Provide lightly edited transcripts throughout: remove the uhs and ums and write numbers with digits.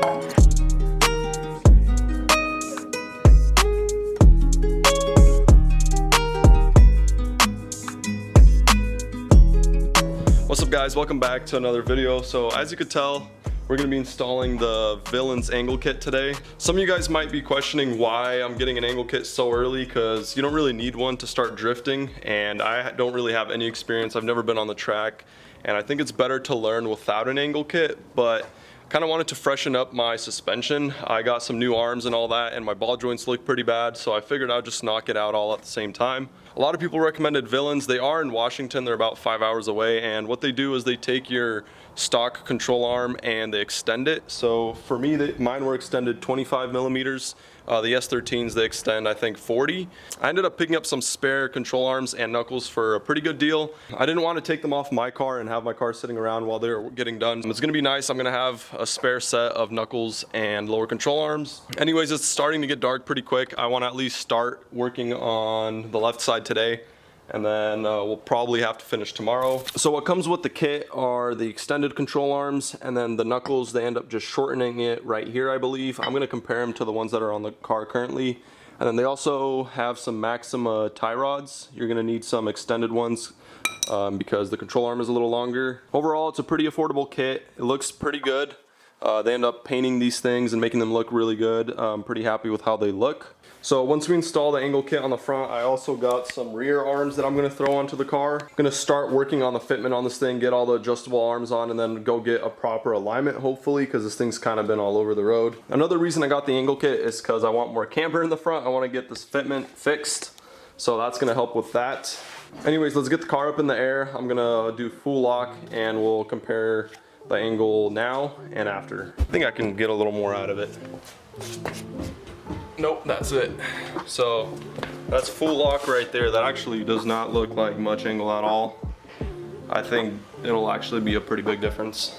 What's up guys, welcome back to another video. So as you could tell, we're going to be installing the Villains angle kit today. Some of you guys might be questioning why I'm getting an angle kit so early, because you don't really need one to start drifting, and I don't really have any experience. I've never been on the track, and I think it's better to learn without an angle kit, but kind of wanted to freshen up my suspension. I got some new arms and all that, and my ball joints look pretty bad, so I figured I'd just knock it out all at the same time. A lot of people recommended Villains. They are in Washington. They're about 5 hours away, and what they do is they take your stock control arm and they extend it. So for me, mine were extended 25 millimeters. The S14s, they extend, I think, 40. I ended up picking up some spare control arms and knuckles for a pretty good deal. I didn't want to take them off my car and have my car sitting around while they're getting done. It's going to be nice. I'm going to have a spare set of knuckles and lower control arms. Anyways, it's starting to get dark pretty quick. I want to at least start working on the left side today, and then we'll probably have to finish tomorrow. So what comes with the kit are the extended control arms, and then the knuckles, they end up just shortening it right here, I believe. I'm gonna compare them to the ones that are on the car currently. And then they also have some Maxima tie rods. You're gonna need some extended ones because the control arm is a little longer. Overall, it's a pretty affordable kit. It looks pretty good. They end up painting these things and making them look really good. I'm pretty happy with how they look. So once we install the angle kit on the front, I also got some rear arms that I'm going to throw onto the car. I'm going to start working on the fitment on this thing, get all the adjustable arms on, and then go get a proper alignment, hopefully, because this thing's kind of been all over the road. Another reason I got the angle kit is because I want more camber in the front. I want to get this fitment fixed, so that's going to help with that. Anyways, let's get the car up in the air. I'm going to do full lock, and we'll compare the angle now and after. I think I can get a little more out of it. Nope, that's it. So that's full lock right there. That actually does not look like much angle at all. I think it'll actually be a pretty big difference.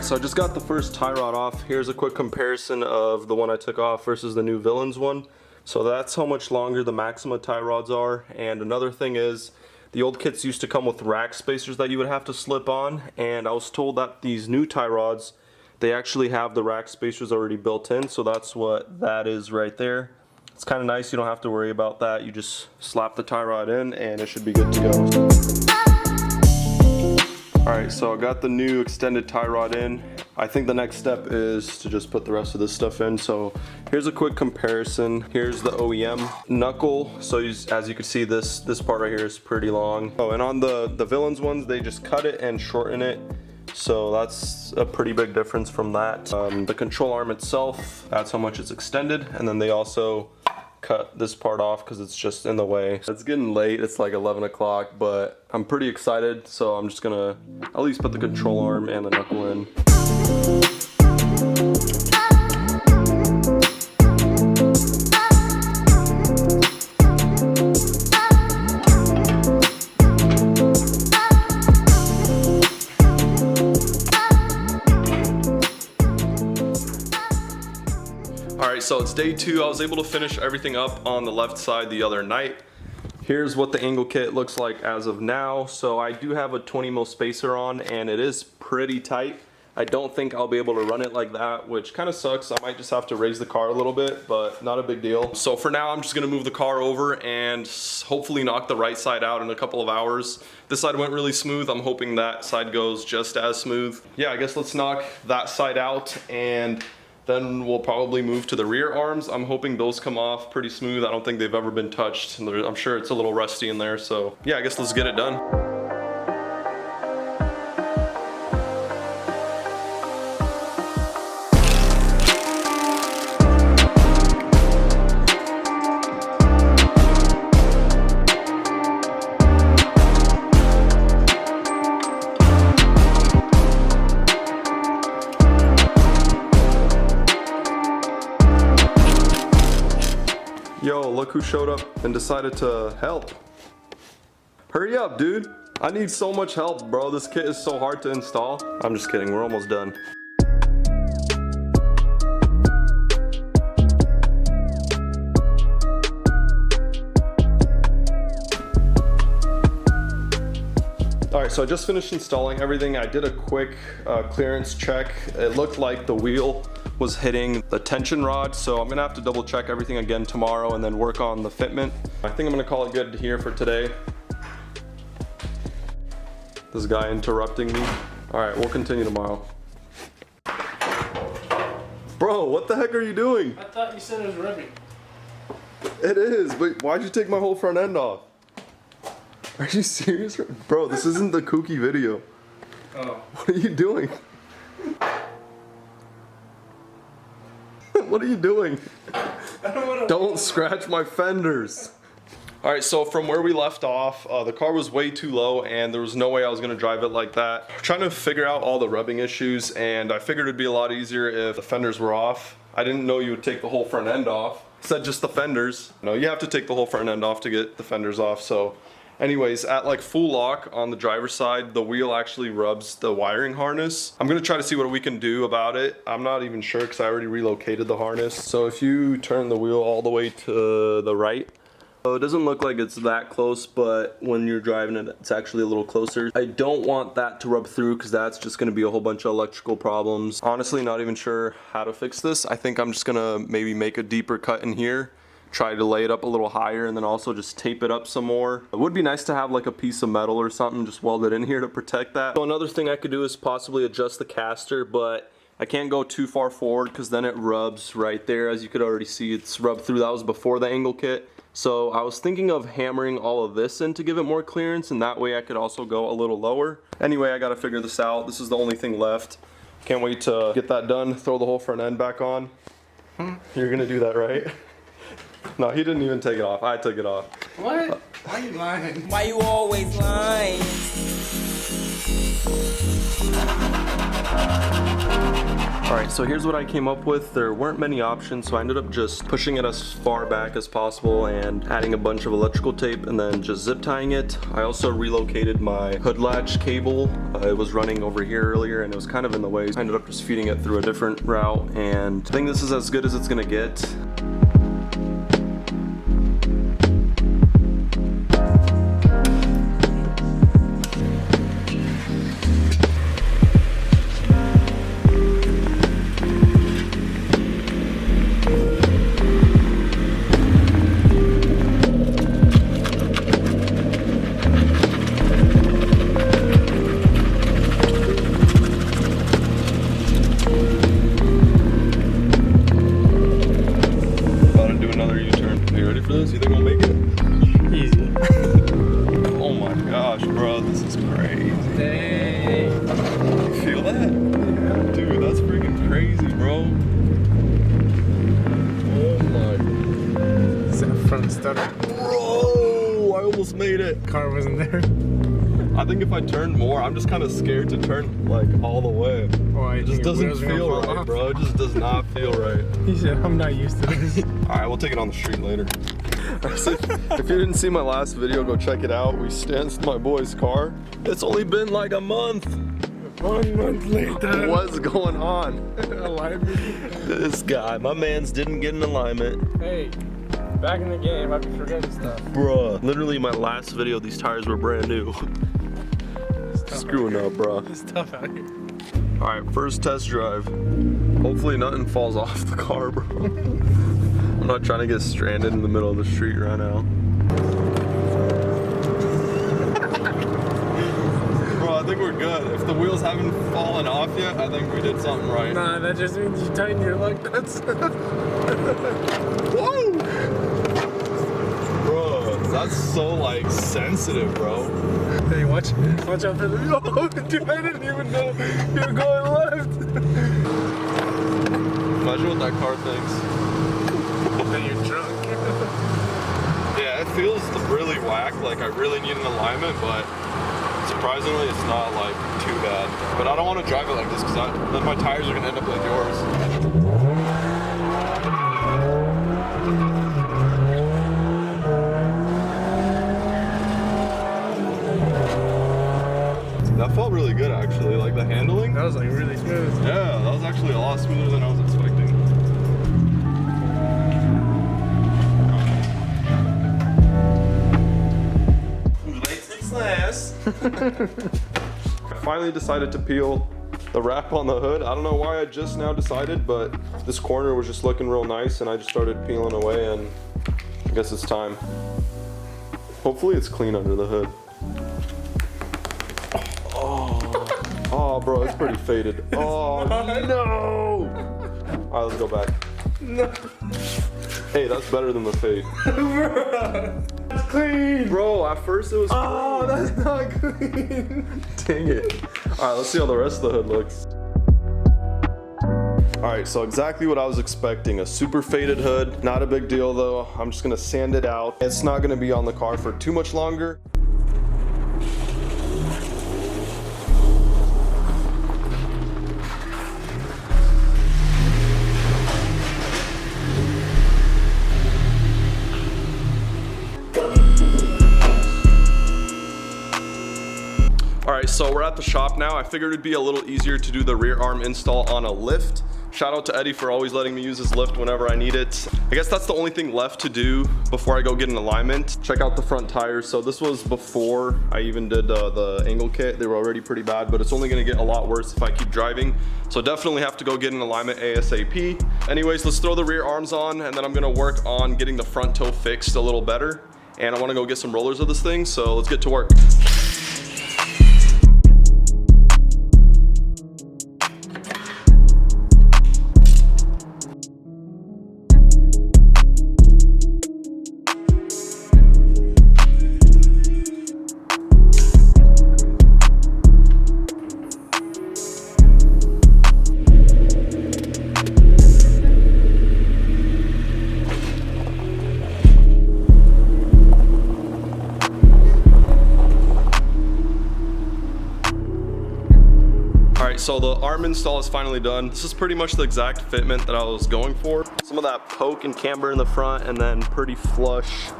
So I just got the first tie rod off. Here's a quick comparison of the one I took off versus the new Villains one. So that's how much longer the Maxima tie rods are. And another thing is, the old kits used to come with rack spacers that you would have to slip on, and I was told that these new tie rods, they actually have the rack spacers already built in. So that's what that is right there. It's kind of nice, you don't have to worry about that. You just slap the tie rod in and it should be good to go. Alright, so I got the new extended tie rod in. I think the next step is to just put the rest of this stuff in. So here's a quick comparison. Here's the OEM knuckle. So as you can see, this part right here is pretty long. Oh, and on the Villains ones, they just cut it and shorten it. So that's a pretty big difference from that. The control arm itself, that's how much it's extended. And then they also cut this part off because it's just in the way. It's getting late, it's like 11 o'clock, but I'm pretty excited, so I'm just gonna at least put the control arm and the knuckle in. Alright, so it's day 2. I was able to finish everything up on the left side the other night. Here's what the angle kit looks like as of now. So I do have a 20 mil spacer on, and it is pretty tight. I don't think I'll be able to run it like that, which kind of sucks. I might just have to raise the car a little bit, but not a big deal. So for now, I'm just gonna move the car over and hopefully knock the right side out in a couple of hours. This side went really smooth. I'm hoping that side goes just as smooth. Yeah, I guess let's knock that side out, and then we'll probably move to the rear arms. I'm hoping those come off pretty smooth. I don't think they've ever been touched. I'm sure it's a little rusty in there, so yeah, I guess let's get it done. Yo, look who showed up and decided to help. Hurry up, dude. I need so much help, bro. This kit is so hard to install. I'm just kidding, we're almost done. Alright, so I just finished installing everything. I did a quick clearance check. It looked like the wheel was hitting the tension rod, so I'm gonna have to double check everything again tomorrow and then work on the fitment. I think I'm gonna call it good here for today. This guy interrupting me. Alright, we'll continue tomorrow. Bro, what the heck are you doing? I thought you said it was rubbing. It is, but why'd you take my whole front end off? Are you serious? Bro, this isn't the kooky video. Oh. What are you doing? What are you doing? Don't scratch my fenders. Alright, so from where we left off, the car was way too low and there was no way I was going to drive it like that. I'm trying to figure out all the rubbing issues, and I figured it'd be a lot easier if the fenders were off. I didn't know you would take the whole front end off. It said just the fenders. No, you have to take the whole front end off to get the fenders off, so... Anyways, at like full lock on the driver's side, the wheel actually rubs the wiring harness. I'm gonna try to see what we can do about it. I'm not even sure because I already relocated the harness. So if you turn the wheel all the way to the right, it doesn't look like it's that close, but when you're driving it, it's actually a little closer. I don't want that to rub through because that's just gonna be a whole bunch of electrical problems. Honestly, not even sure how to fix this. I think I'm just gonna maybe make a deeper cut in here, try to lay it up a little higher, and then also just tape it up some more. It would be nice to have like a piece of metal or something just welded in here to protect that. So another thing I could do is possibly adjust the caster, but I can't go too far forward because then it rubs right there. As you could already see, it's rubbed through. That was before the angle kit. So I was thinking of hammering all of this in to give it more clearance, and that way I could also go a little lower. Anyway, I gotta figure this out. This is the only thing left. Can't wait to get that done, throw the whole front end back on. You're gonna do that, right? No, he didn't even take it off. I took it off. What? Why are you lying? Why you always lying? Alright, so here's what I came up with. There weren't many options, so I ended up just pushing it as far back as possible and adding a bunch of electrical tape and then just zip tying it. I also relocated my hood latch cable. It was running over here earlier and it was kind of in the way. I ended up just feeding it through a different route, and I think this is as good as it's gonna get. Bro, I almost made it. Car wasn't there. I think if I turned more, I'm just kind of scared to turn like all the way. Oh, it just doesn't feel right, bro. It just does not feel right. He said, I'm not used to this. Alright, we'll take it on the street later. If you didn't see my last video, go check it out. We stanced my boy's car. It's only been like a month. 1 month later. What's going on? Alignment. This guy, my man's didn't get an alignment. Hey, back in the game, I be forgetting stuff. Bruh, literally my last video, these tires were brand new. Screwing up, bruh. It's tough out here. Alright, first test drive. Hopefully nothing falls off the car, bro. I'm not trying to get stranded in the middle of the street right now. Bro, I think we're good. If the wheels haven't fallen off yet, I think we did something right. Nah, that just means you tighten your lug nuts. Whoa! Bro, that's so like sensitive, bro. Hey, watch out for the... Oh, dude, I didn't even know you were going left. Imagine what that car thinks. Then you're drunk. Yeah, it feels really whack, like I really need an alignment, but surprisingly it's not like too bad. But I don't want to drive it like this because then my tires are going to end up like yours. That felt really good actually, like the handling. That was like really smooth. Yeah, that was actually a lot smoother than I was expecting. Late success. I finally decided to peel the wrap on the hood. I don't know why I just now decided, but this corner was just looking real nice and I just started peeling away, and I guess it's time. Hopefully it's clean under the hood. Oh, bro, it's pretty faded. Oh, no! All right, let's go back. No. Hey, that's better than the fade. It's clean. Bro, at first it was clean. Oh, that's not clean. Dang it. All right, let's see how the rest of the hood looks. All right, so exactly what I was expecting. A super faded hood. Not a big deal though. I'm just gonna sand it out. It's not gonna be on the car for too much longer. Alright, so we're at the shop now. I figured it'd be a little easier to do the rear arm install on a lift. Shout out to Eddie for always letting me use his lift whenever I need it. I guess that's the only thing left to do before I go get an alignment. Check out the front tires. So this was before I even did the angle kit. They were already pretty bad, but it's only gonna get a lot worse if I keep driving. So definitely have to go get an alignment ASAP. Anyways, let's throw the rear arms on, and then I'm gonna work on getting the front toe fixed a little better. And I wanna go get some rollers of this thing, so let's get to work. So the arm install is finally done. This is pretty much the exact fitment that I was going for. Some of that poke and camber in the front, and then pretty flush,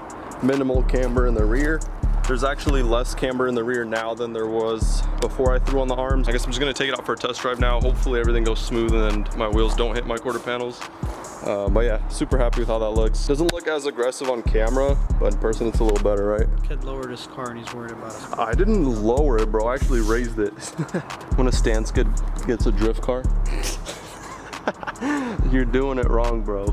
minimal camber in the rear. There's actually less camber in the rear now than there was before I threw on the arms. I guess I'm just gonna take it out for a test drive now. Hopefully everything goes smooth and my wheels don't hit my quarter panels. But yeah, super happy with how that looks. Doesn't look as aggressive on camera, but in person it's a little better, right? Kid lowered his car and he's worried about it. I didn't lower it, bro. I actually raised it. When a stance kid gets a drift car. You're doing it wrong, bro.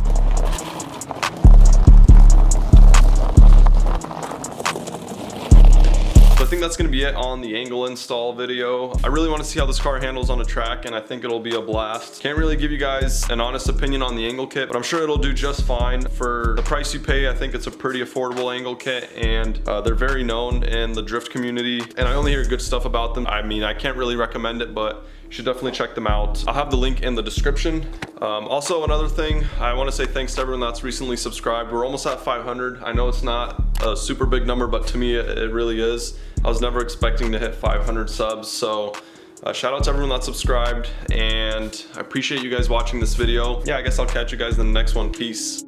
I think that's gonna be it on the angle install video. I really want to see how this car handles on a track, and I think it'll be a blast. Can't really give you guys an honest opinion on the angle kit, but I'm sure it'll do just fine. For the price you pay, I think it's a pretty affordable angle kit, and they're very known in the drift community, and I only hear good stuff about them. I mean, I can't really recommend it, but you should definitely check them out. I'll have the link in the description. Also, another thing, I want to say thanks to everyone that's recently subscribed. We're almost at 500. I know it's not a super big number, but to me it really is. I was never expecting to hit 500 subs, so shout out to everyone that subscribed, and I appreciate you guys watching this video. Yeah, I guess I'll catch you guys in the next one. Peace.